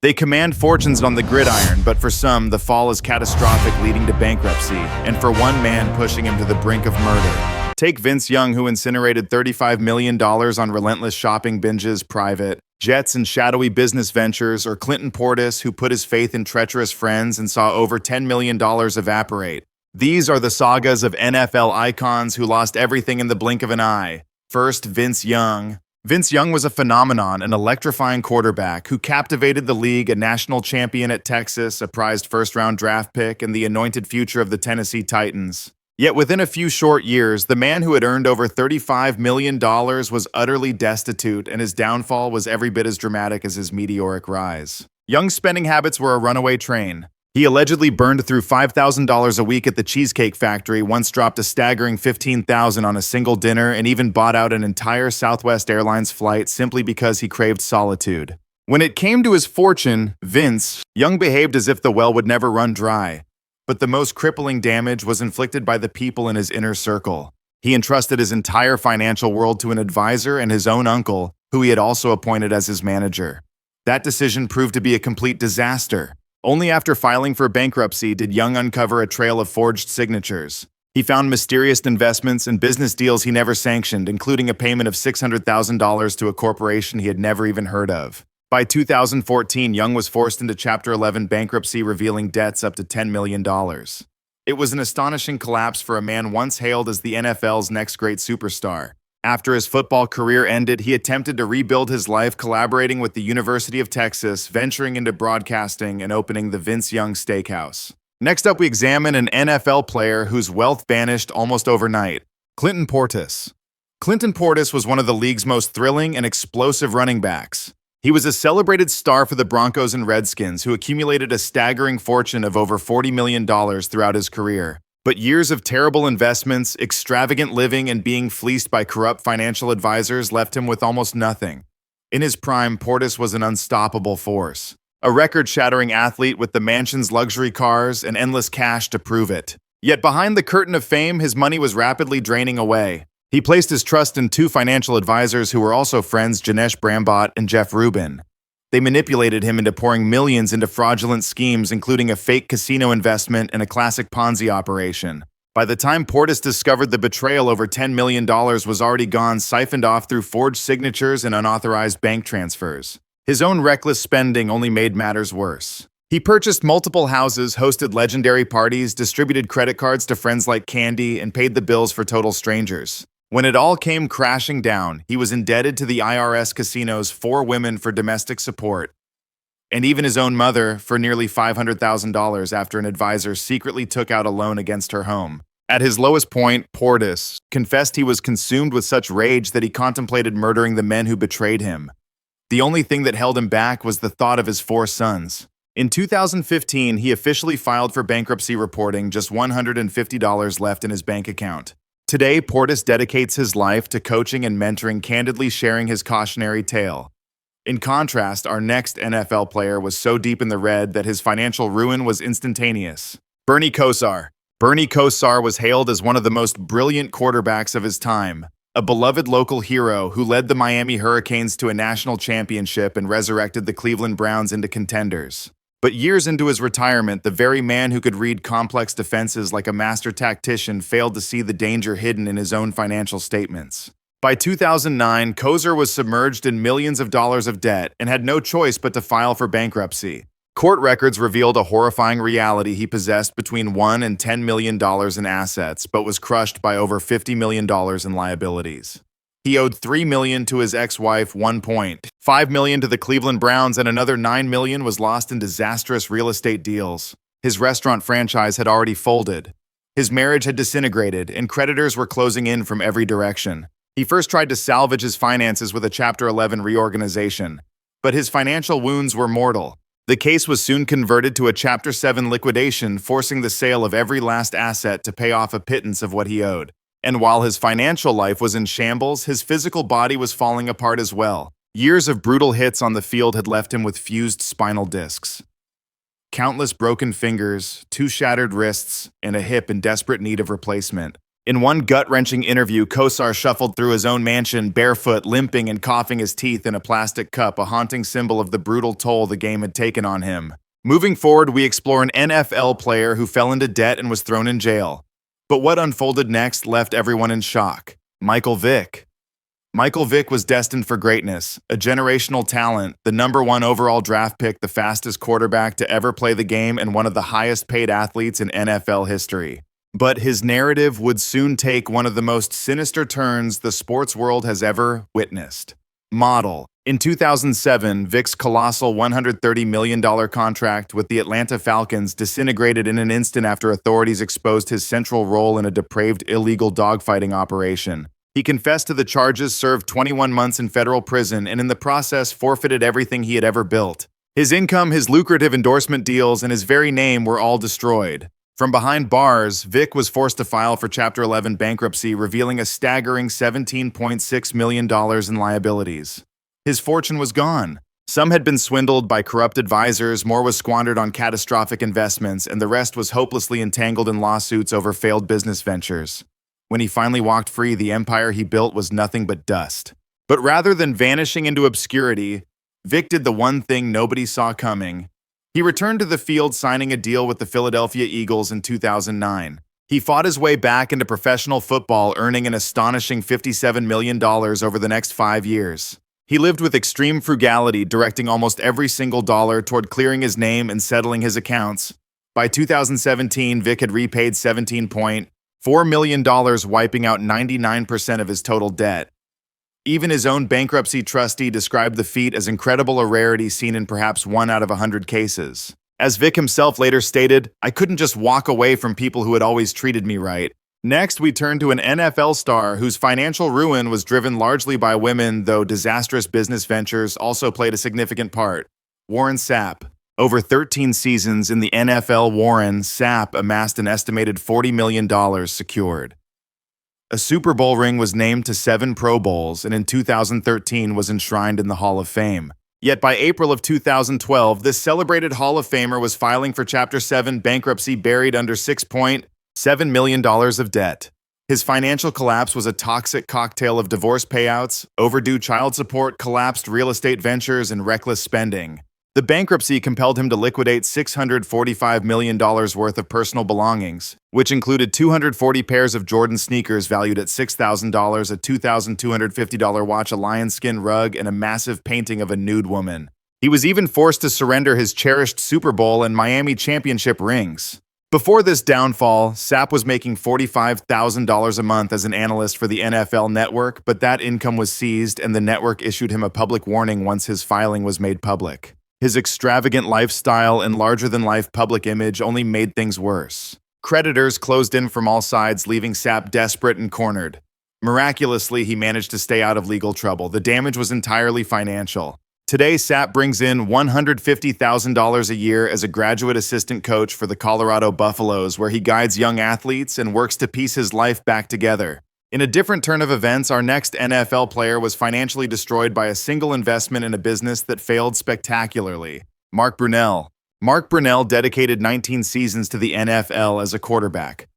They command fortunes on the gridiron, but for some, the fall is catastrophic, leading to bankruptcy, and for one man pushing him to the brink of murder. Take Vince Young, who incinerated $35 million on relentless shopping binges, private jets, and shadowy business ventures, or Clinton Portis, who put his faith in treacherous friends and saw over $10 million evaporate. These are the sagas of NFL icons who lost everything in the blink of an eye. First, Vince Young. Vince Young was a phenomenon, an electrifying quarterback who captivated the league, a national champion at Texas, a prized first-round draft pick, and the anointed future of the Tennessee Titans. Yet within a few short years, the man who had earned over $35 million was utterly destitute, and his downfall was every bit as dramatic as his meteoric rise. Young's spending habits were a runaway train. He allegedly burned through $5,000 a week at the Cheesecake Factory, once dropped a staggering $15,000 on a single dinner, and even bought out an entire Southwest Airlines flight simply because he craved solitude. When it came to his fortune, Vince Young behaved as if the well would never run dry. But the most crippling damage was inflicted by the people in his inner circle. He entrusted his entire financial world to an advisor and his own uncle, who he had also appointed as his manager. That decision proved to be a complete disaster. Only after filing for bankruptcy did Young uncover a trail of forged signatures. He found mysterious investments and business deals he never sanctioned, including a payment of $600,000 to a corporation he had never even heard of. By 2014, Young was forced into Chapter 11 bankruptcy, revealing debts up to $10 million. It was an astonishing collapse for a man once hailed as the NFL's next great superstar. After his football career ended, he attempted to rebuild his life, collaborating with the University of Texas, venturing into broadcasting, and opening the Vince Young Steakhouse. Next up, we examine an NFL player whose wealth vanished almost overnight, Clinton Portis. Clinton Portis was one of the league's most thrilling and explosive running backs. He was a celebrated star for the Broncos and Redskins, who accumulated a staggering fortune of over $40 million throughout his career. But years of terrible investments, extravagant living, and being fleeced by corrupt financial advisors left him with almost nothing. In his prime, Portis was an unstoppable force. A record-shattering athlete with the mansion's luxury cars and endless cash to prove it. Yet behind the curtain of fame, his money was rapidly draining away. He placed his trust in two financial advisors who were also friends, Janesh Brambot and Jeff Rubin. They manipulated him into pouring millions into fraudulent schemes, including a fake casino investment and a classic Ponzi operation. By the time Portis discovered the betrayal, over $10 million was already gone, siphoned off through forged signatures and unauthorized bank transfers. His own reckless spending only made matters worse. He purchased multiple houses, hosted legendary parties, distributed credit cards to friends like candy, and paid the bills for total strangers. When it all came crashing down, he was indebted to the IRS casino's 4 women for domestic support, and even his own mother for nearly $500,000 after an advisor secretly took out a loan against her home. At his lowest point, Portis confessed he was consumed with such rage that he contemplated murdering the men who betrayed him. The only thing that held him back was the thought of his 4 sons. In 2015, he officially filed for bankruptcy, reporting just $150 left in his bank account. Today, Portis dedicates his life to coaching and mentoring, candidly sharing his cautionary tale. In contrast, our next NFL player was so deep in the red that his financial ruin was instantaneous. Kosar. Bernie Kosar was hailed as one of the most brilliant quarterbacks of his time, a beloved local hero who led the Miami Hurricanes to a national championship and resurrected the Cleveland Browns into contenders. But years into his retirement, the very man who could read complex defenses like a master tactician failed to see the danger hidden in his own financial statements. By 2009, Kosar was submerged in millions of dollars of debt and had no choice but to file for bankruptcy. Court records revealed a horrifying reality: he possessed between $1 and $10 million in assets, but was crushed by over $50 million in liabilities. He owed $3 million to his ex-wife, $1.5 million to the Cleveland Browns, and another $9 million was lost in disastrous real estate deals. His restaurant franchise had already folded. His marriage had disintegrated, and creditors were closing in from every direction. He first tried to salvage his finances with a Chapter 11 reorganization, but his financial wounds were mortal. The case was soon converted to a Chapter 7 liquidation, forcing the sale of every last asset to pay off a pittance of what he owed. And while his financial life was in shambles, his physical body was falling apart as well. Years of brutal hits on the field had left him with fused spinal discs, countless broken fingers, 2 shattered wrists, and a hip in desperate need of replacement. In one gut-wrenching interview, Kosar shuffled through his own mansion, barefoot, limping and coughing his teeth in a plastic cup, a haunting symbol of the brutal toll the game had taken on him. Moving forward, we explore an NFL player who fell into debt and was thrown in jail. But what unfolded next left everyone in shock. Vick. Michael Vick was destined for greatness, a generational talent, the #1 overall draft pick, the fastest quarterback to ever play the game, and one of the highest-paid athletes in NFL history. But his narrative would soon take one of the most sinister turns the sports world has ever witnessed. Model. In 2007, Vick's colossal $130 million contract with the Atlanta Falcons disintegrated in an instant after authorities exposed his central role in a depraved illegal dogfighting operation. He confessed to the charges, served 21 months in federal prison, and in the process forfeited everything he had ever built. His income, his lucrative endorsement deals, and his very name were all destroyed. From behind bars, Vick was forced to file for Chapter 11 bankruptcy, revealing a staggering $17.6 million in liabilities. His fortune was gone. Some had been swindled by corrupt advisors, more was squandered on catastrophic investments, and the rest was hopelessly entangled in lawsuits over failed business ventures. When he finally walked free, the empire he built was nothing but dust. But rather than vanishing into obscurity, Vick did the one thing nobody saw coming. He returned to the field, signing a deal with the Philadelphia Eagles in 2009. He fought his way back into professional football, earning an astonishing $57 million over the next 5 years. He lived with extreme frugality, directing almost every single dollar toward clearing his name and settling his accounts. By 2017, Vick had repaid $17.4 million, wiping out 99% of his total debt. Even his own bankruptcy trustee described the feat as incredible, a rarity seen in perhaps 1 out of 100 cases. As Vick himself later stated, "I couldn't just walk away from people who had always treated me right." Next, we turn to an NFL star whose financial ruin was driven largely by women, though disastrous business ventures also played a significant part. Warren Sapp. Over 13 seasons in the NFL, Warren Sapp amassed an estimated $40 million secured. A Super Bowl ring was named to 7 Pro Bowls, and in 2013 was enshrined in the Hall of Fame. Yet by April of 2012, this celebrated Hall of Famer was filing for Chapter 7 bankruptcy, buried under $6.7 million of debt. His financial collapse was a toxic cocktail of divorce payouts, overdue child support, collapsed real estate ventures, and reckless spending. The bankruptcy compelled him to liquidate $645 million worth of personal belongings, which included 240 pairs of Jordan sneakers valued at $6,000, a $2,250 watch, a lion-skin rug, and a massive painting of a nude woman. He was even forced to surrender his cherished Super Bowl and Miami championship rings. Before this downfall, Sapp was making $45,000 a month as an analyst for the NFL Network, but that income was seized and the network issued him a public warning once his filing was made public. His extravagant lifestyle and larger-than-life public image only made things worse. Creditors closed in from all sides, leaving Sapp desperate and cornered. Miraculously, he managed to stay out of legal trouble. The damage was entirely financial. Today, Sapp brings in $150,000 a year as a graduate assistant coach for the Colorado Buffaloes, where he guides young athletes and works to piece his life back together. In a different turn of events, our next NFL player was financially destroyed by a single investment in a business that failed spectacularly. Mark Brunell. Mark Brunell dedicated 19 seasons to the NFL as a quarterback,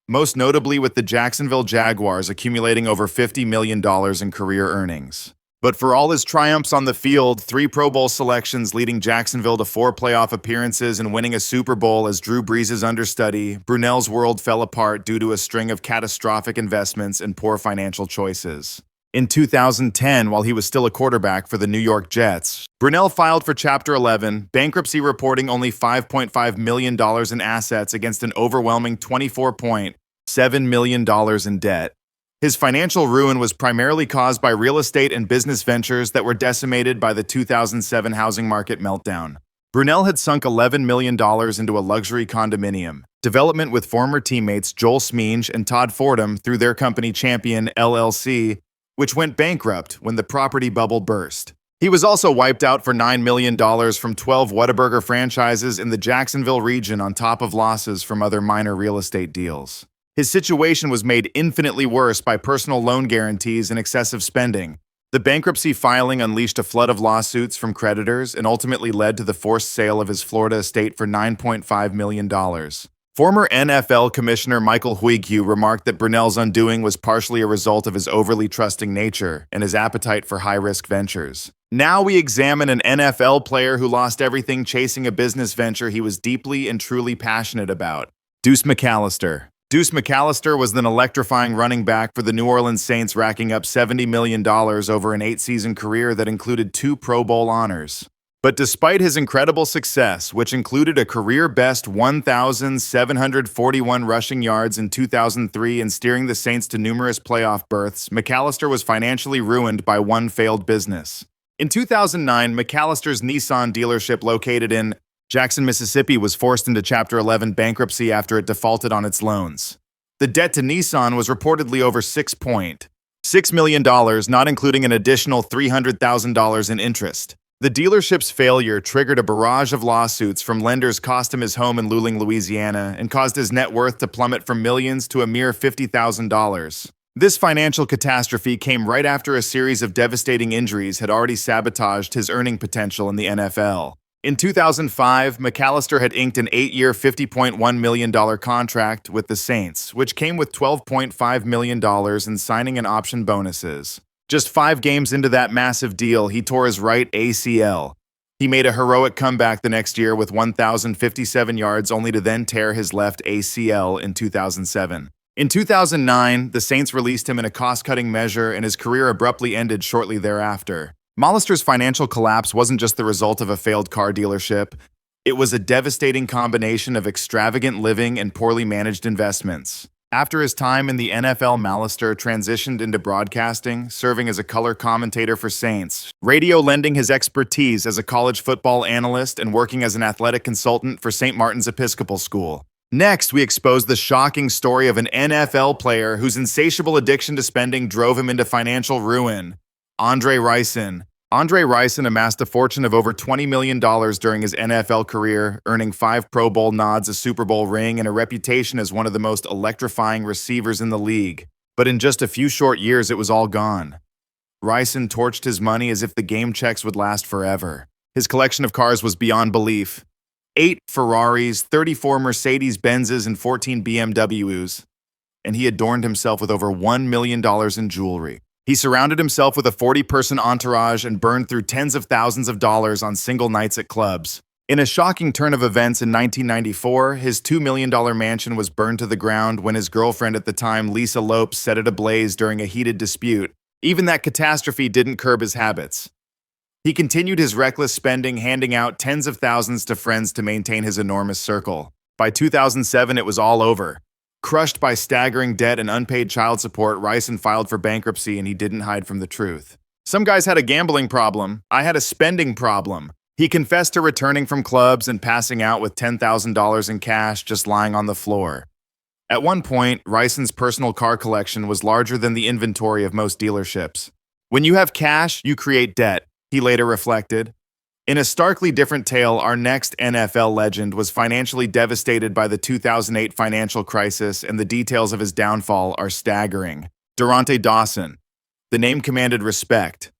most notably with the Jacksonville Jaguars, accumulating over $50 million in career earnings. But for all his triumphs on the field, 3 Pro Bowl selections leading Jacksonville to 4 playoff appearances and winning a Super Bowl as Drew Brees' understudy, Brunell's world fell apart due to a string of catastrophic investments and poor financial choices. In 2010, while he was still a quarterback for the New York Jets, Brunell filed for Chapter 11, bankruptcy, reporting only $5.5 million in assets against an overwhelming $24.7 million in debt. His financial ruin was primarily caused by real estate and business ventures that were decimated by the 2007 housing market meltdown. Brunell had sunk $11 million into a luxury condominium development with former teammates Joel Smeenge and Todd Fordham through their company Champion LLC, which went bankrupt when the property bubble burst. He was also wiped out for $9 million from 12 Whataburger franchises in the Jacksonville region, on top of losses from other minor real estate deals. His situation was made infinitely worse by personal loan guarantees and excessive spending. The bankruptcy filing unleashed a flood of lawsuits from creditors and ultimately led to the forced sale of his Florida estate for $9.5 million. Former NFL Commissioner Michael Huigue remarked that Brunel's undoing was partially a result of his overly trusting nature and his appetite for high-risk ventures. Now we examine an NFL player who lost everything chasing a business venture he was deeply and truly passionate about. Deuce McAllister. Deuce McAllister was an electrifying running back for the New Orleans Saints, racking up $70 million over an 8-season career that included 2 Pro Bowl honors. But despite his incredible success, which included a career-best 1,741 rushing yards in 2003 and steering the Saints to numerous playoff berths, McAllister was financially ruined by one failed business. In 2009, McAllister's Nissan dealership located in Jackson, Mississippi was forced into Chapter 11 bankruptcy after it defaulted on its loans. The debt to Nissan was reportedly over $6.6 million, not including an additional $300,000 in interest. The dealership's failure triggered a barrage of lawsuits from lenders, cost him his home in Luling, Louisiana, and caused his net worth to plummet from millions to a mere $50,000. This financial catastrophe came right after a series of devastating injuries had already sabotaged his earning potential in the NFL. In 2005, McAllister had inked an 8-year, $50.1 million contract with the Saints, which came with $12.5 million in signing and option bonuses. Just 5 games into that massive deal, he tore his right ACL. He made a heroic comeback the next year with 1,057 yards, only to then tear his left ACL in 2007. In 2009, the Saints released him in a cost-cutting measure, and his career abruptly ended shortly thereafter. McAllister's financial collapse wasn't just the result of a failed car dealership. It was a devastating combination of extravagant living and poorly managed investments. After his time in the NFL, McAllister transitioned into broadcasting, serving as a color commentator for Saints Radio, lending his expertise as a college football analyst and working as an athletic consultant for St. Martin's Episcopal School. Next, we expose the shocking story of an NFL player whose insatiable addiction to spending drove him into financial ruin. Andre Rison. Andre Rison amassed a fortune of over $20 million during his NFL career, earning 5 Pro Bowl nods, a Super Bowl ring, and a reputation as one of the most electrifying receivers in the league. But in just a few short years, it was all gone. Rison torched his money as if the game checks would last forever. His collection of cars was beyond belief. 8 Ferraris, 34 Mercedes-Benzes, and 14 BMWs. And he adorned himself with over $1 million in jewelry. He surrounded himself with a 40-person entourage and burned through tens of thousands of dollars on single nights at clubs. In a shocking turn of events in 1994, his $2 million mansion was burned to the ground when his girlfriend at the time, Lisa Lopes, set it ablaze during a heated dispute. Even that catastrophe didn't curb his habits. He continued his reckless spending, handing out tens of thousands to friends to maintain his enormous circle. By 2007, it was all over. Crushed by staggering debt and unpaid child support, Rison filed for bankruptcy, and he didn't hide from the truth. Some guys had a gambling problem. I had a spending problem. He confessed to returning from clubs and passing out with $10,000 in cash just lying on the floor. At one point, Rison's personal car collection was larger than the inventory of most dealerships. When you have cash, you create debt, he later reflected. In a starkly different tale, our next NFL legend was financially devastated by the 2008 financial crisis, and the details of his downfall are staggering. Durante Dawson. The name commanded respect.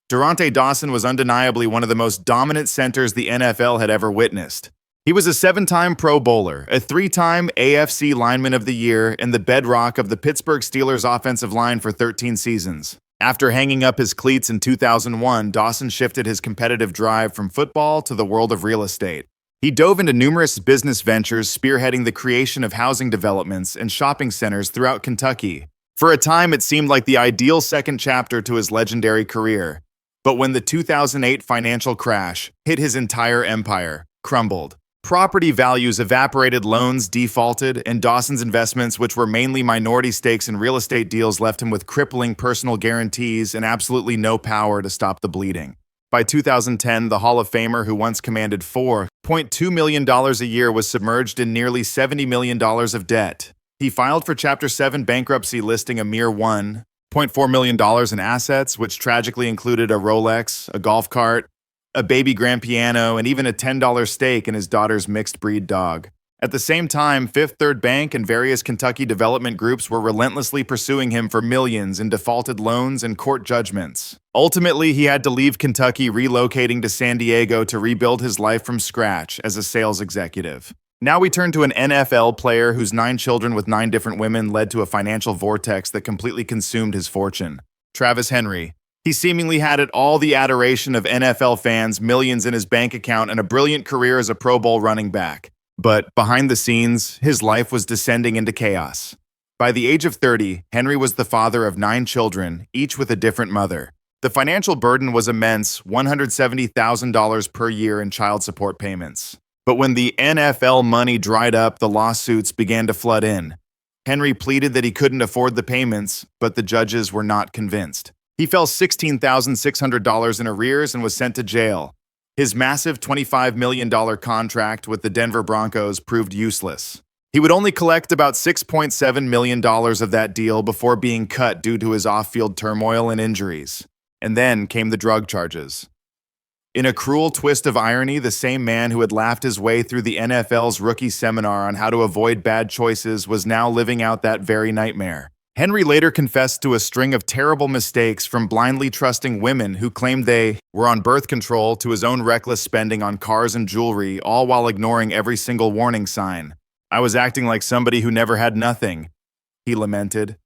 Durante Dawson was undeniably one of the most dominant centers the NFL had ever witnessed. He was a 7-time Pro Bowler, a 3-time AFC Lineman of the Year, and the bedrock of the Pittsburgh Steelers' offensive line for 13 seasons. After hanging up his cleats in 2001, Dawson shifted his competitive drive from football to the world of real estate. He dove into numerous business ventures, spearheading the creation of housing developments and shopping centers throughout Kentucky. For a time, it seemed like the ideal second chapter to his legendary career. But when the 2008 financial crash hit, his entire empire crumbled. Property values evaporated, loans defaulted, and Dawson's investments, which were mainly minority stakes in real estate deals, left him with crippling personal guarantees and absolutely no power to stop the bleeding. By 2010, the Hall of Famer, who once commanded $4.2 million a year, was submerged in nearly $70 million of debt. He filed for Chapter 7 bankruptcy, listing a mere $1.4 million in assets, which tragically included a Rolex, a golf cart, a baby grand piano, and even a $10 stake in his daughter's mixed-breed dog. At the same time, Fifth Third Bank and various Kentucky development groups were relentlessly pursuing him for millions in defaulted loans and court judgments. Ultimately, he had to leave Kentucky, relocating to San Diego to rebuild his life from scratch as a sales executive. Now we turn to an NFL player whose 9 children with 9 different women led to a financial vortex that completely consumed his fortune. Travis Henry. He seemingly had it all: the adoration of NFL fans, millions in his bank account, and a brilliant career as a Pro Bowl running back. But behind the scenes, his life was descending into chaos. By the age of 30, Henry was the father of 9 children, each with a different mother. The financial burden was immense: $170,000 per year in child support payments. But when the NFL money dried up, the lawsuits began to flood in. Henry pleaded that he couldn't afford the payments, but the judges were not convinced. He fell $16,600 in arrears and was sent to jail. His massive $25 million contract with the Denver Broncos proved useless. He would only collect about $6.7 million of that deal before being cut due to his off-field turmoil and injuries. And then came the drug charges. In a cruel twist of irony, the same man who had laughed his way through the NFL's rookie seminar on how to avoid bad choices was now living out that very nightmare. Henry later confessed to a string of terrible mistakes, from blindly trusting women who claimed they were on birth control to his own reckless spending on cars and jewelry, all while ignoring every single warning sign. "I was acting like somebody who never had nothing," he lamented.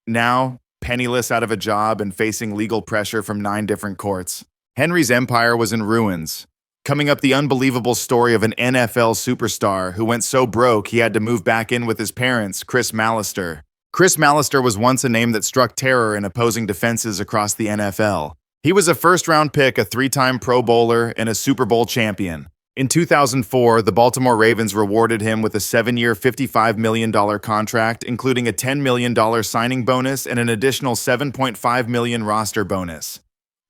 Now, penniless, out of a job, and facing legal pressure from 9 different courts, Henry's empire was in ruins. Coming up, the unbelievable story of an NFL superstar who went so broke he had to move back in with his parents, Chris Mallister. Chris Mallister was once a name that struck terror in opposing defenses across the NFL. He was a first-round pick, a 3-time Pro Bowler, and a Super Bowl champion. In 2004, the Baltimore Ravens rewarded him with a 7-year, $55 million contract, including a $10 million signing bonus and an additional $7.5 million roster bonus.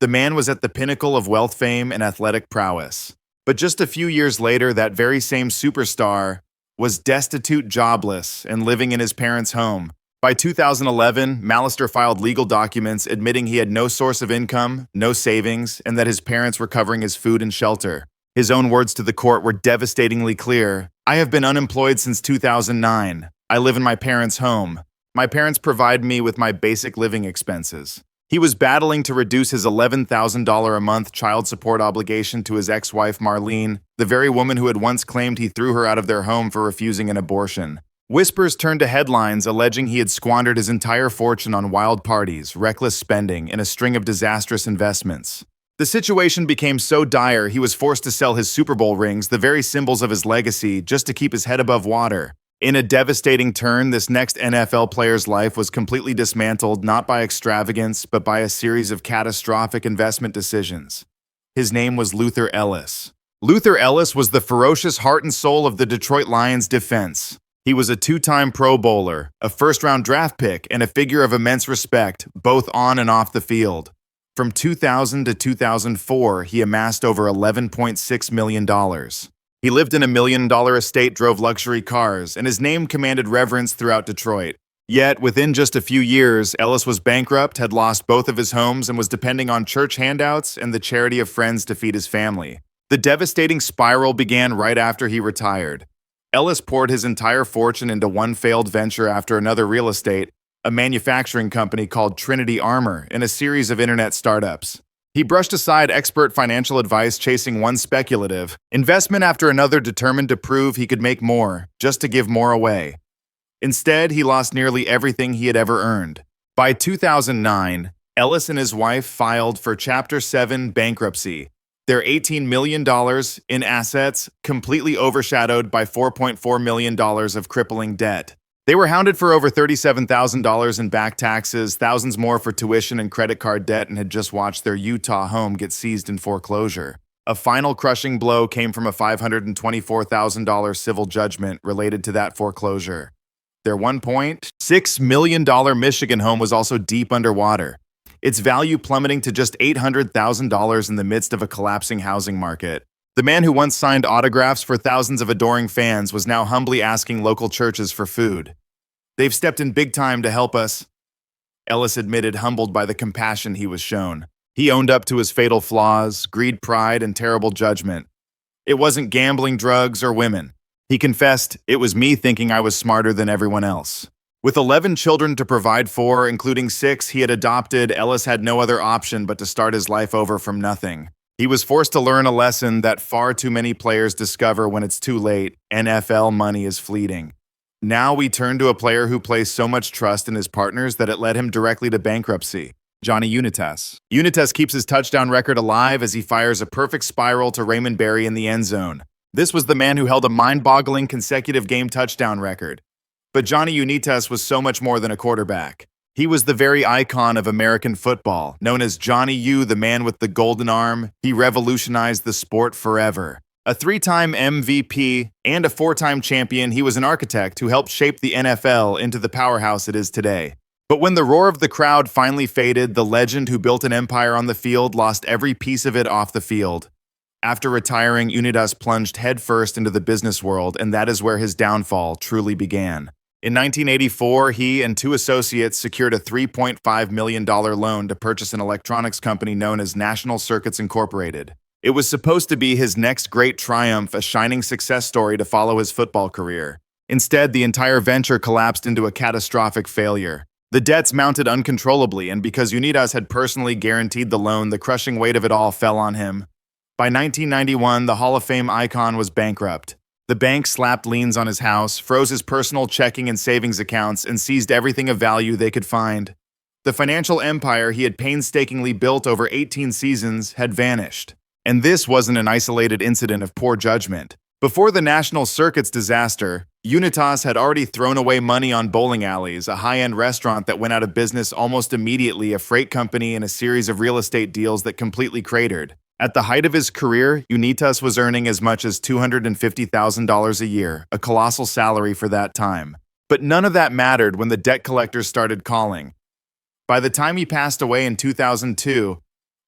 The man was at the pinnacle of wealth, fame, and athletic prowess. But just a few years later, that very same superstar was destitute, jobless, and living in his parents' home. By 2011, Mallister filed legal documents admitting he had no source of income, no savings, and that his parents were covering his food and shelter. His own words to the court were devastatingly clear: "I have been unemployed since 2009. I live in my parents' home. My parents provide me with my basic living expenses." He was battling to reduce his $11,000 a month child support obligation to his ex-wife Marlene, the very woman who had once claimed he threw her out of their home for refusing an abortion. Whispers turned to headlines alleging he had squandered his entire fortune on wild parties, reckless spending, and a string of disastrous investments. The situation became so dire he was forced to sell his Super Bowl rings, the very symbols of his legacy, just to keep his head above water. In a devastating turn, this next NFL player's life was completely dismantled, not by extravagance, but by a series of catastrophic investment decisions. His name was Luther Ellis. Luther Ellis was the ferocious heart and soul of the Detroit Lions defense. He was a 2-time Pro Bowler, a first-round draft pick, and a figure of immense respect, both on and off the field. From 2000 to 2004, he amassed over $11.6 million. He lived in a $1 million estate, drove luxury cars, and his name commanded reverence throughout Detroit. Yet, within just a few years, Ellis was bankrupt, had lost both of his homes, and was depending on church handouts and the charity of friends to feed his family. The devastating spiral began right after he retired. Ellis poured his entire fortune into one failed venture after another: real estate, a manufacturing company called Trinity Armor, and a series of internet startups. He brushed aside expert financial advice, chasing one speculative investment after another, determined to prove he could make more, just to give more away. Instead, he lost nearly everything he had ever earned. By 2009, Ellis and his wife filed for Chapter 7 bankruptcy. Their $18 million in assets completely overshadowed by $4.4 million of crippling debt. They were hounded for over $37,000 in back taxes, thousands more for tuition and credit card debt, and had just watched their Utah home get seized in foreclosure. A final crushing blow came from a $524,000 civil judgment related to that foreclosure. Their $1.6 million Michigan home was also deep underwater, its value plummeting to just $800,000 in the midst of a collapsing housing market. The man who once signed autographs for thousands of adoring fans was now humbly asking local churches for food. "They've stepped in big time to help us," Ellis admitted, humbled by the compassion he was shown. He owned up to his fatal flaws: greed, pride, and terrible judgment. It wasn't gambling, drugs, or women. He confessed, "It was me thinking I was smarter than everyone else." With 11 children to provide for, including 6 he had adopted, Ellis had no other option but to start his life over from nothing. He was forced to learn a lesson that far too many players discover when it's too late. NFL money is fleeting. Now we turn to a player who placed so much trust in his partners that it led him directly to bankruptcy. Johnny Unitas. Unitas keeps his touchdown record alive as he fires a perfect spiral to Raymond Berry in the end zone. This was the man who held a mind-boggling consecutive game touchdown record. But Johnny Unitas was so much more than a quarterback. He was the very icon of American football. Known as Johnny U, the man with the golden arm, he revolutionized the sport forever. A three-time MVP and a four-time champion, he was an architect who helped shape the NFL into the powerhouse it is today. But when the roar of the crowd finally faded, the legend who built an empire on the field lost every piece of it off the field. After retiring, Unitas plunged headfirst into the business world, and that is where his downfall truly began. In 1984, he and two associates secured a $3.5 million loan to purchase an electronics company known as National Circuits Incorporated. It was supposed to be his next great triumph, a shining success story to follow his football career. Instead, the entire venture collapsed into a catastrophic failure. The debts mounted uncontrollably, and because Unitas had personally guaranteed the loan, the crushing weight of it all fell on him. By 1991, the Hall of Fame icon was bankrupt. The bank slapped liens on his house, froze his personal checking and savings accounts, and seized everything of value they could find. The financial empire he had painstakingly built over 18 seasons had vanished. And this wasn't an isolated incident of poor judgment. Before the National Circuits disaster, Unitas had already thrown away money on bowling alleys, a high-end restaurant that went out of business almost immediately, a freight company, and a series of real estate deals that completely cratered. At the height of his career, Unitas was earning as much as $250,000 a year, a colossal salary for that time. But none of that mattered when the debt collectors started calling. By the time he passed away in 2002,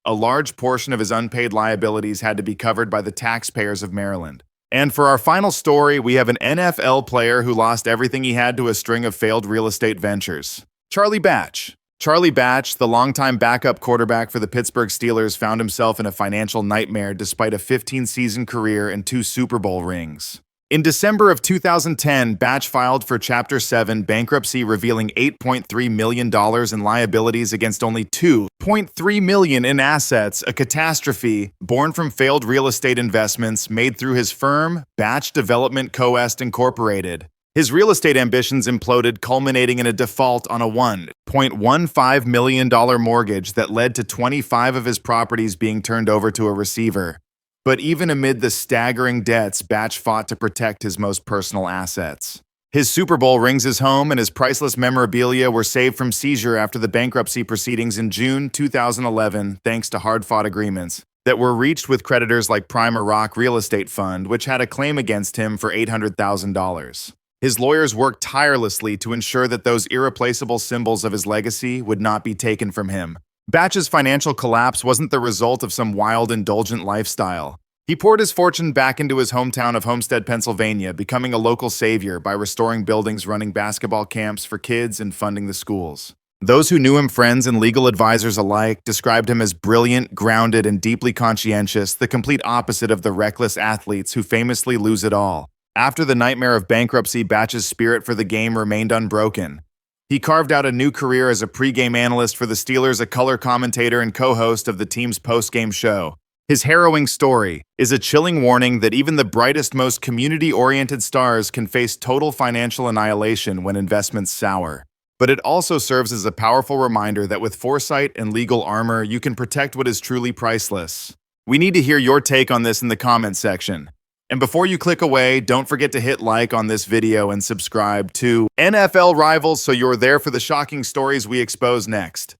a large portion of his unpaid liabilities had to be covered by the taxpayers of Maryland. And for our final story, we have an NFL player who lost everything he had to a string of failed real estate ventures. Charlie Batch. Charlie Batch, the longtime backup quarterback for the Pittsburgh Steelers, found himself in a financial nightmare despite a 15-season career and 2 Super Bowl rings. In December of 2010, Batch filed for Chapter 7 bankruptcy, revealing $8.3 million in liabilities against only $2.3 million in assets, a catastrophe born from failed real estate investments made through his firm, Batch Development Co-Est Incorporated. His real estate ambitions imploded, culminating in a default on a $1.15 million mortgage that led to 25 of his properties being turned over to a receiver. But even amid the staggering debts, Batch fought to protect his most personal assets. His Super Bowl rings, his home, and his priceless memorabilia were saved from seizure after the bankruptcy proceedings in June 2011, thanks to hard-fought agreements that were reached with creditors like Primer Rock Real Estate Fund, which had a claim against him for $800,000. His lawyers worked tirelessly to ensure that those irreplaceable symbols of his legacy would not be taken from him. Batch's financial collapse wasn't the result of some wild, indulgent lifestyle. He poured his fortune back into his hometown of Homestead, Pennsylvania, becoming a local savior by restoring buildings, running basketball camps for kids, and funding the schools. Those who knew him, friends and legal advisors alike, described him as brilliant, grounded, and deeply conscientious, the complete opposite of the reckless athletes who famously lose it all. After the nightmare of bankruptcy, Batch's spirit for the game remained unbroken. He carved out a new career as a pregame analyst for the Steelers, a color commentator and co-host of the team's postgame show. His harrowing story is a chilling warning that even the brightest, most community-oriented stars can face total financial annihilation when investments sour. But it also serves as a powerful reminder that with foresight and legal armor, you can protect what is truly priceless. We need to hear your take on this in the comments section. And before you click away, don't forget to hit like on this video and subscribe to NFL Rivals so you're there for the shocking stories we expose next.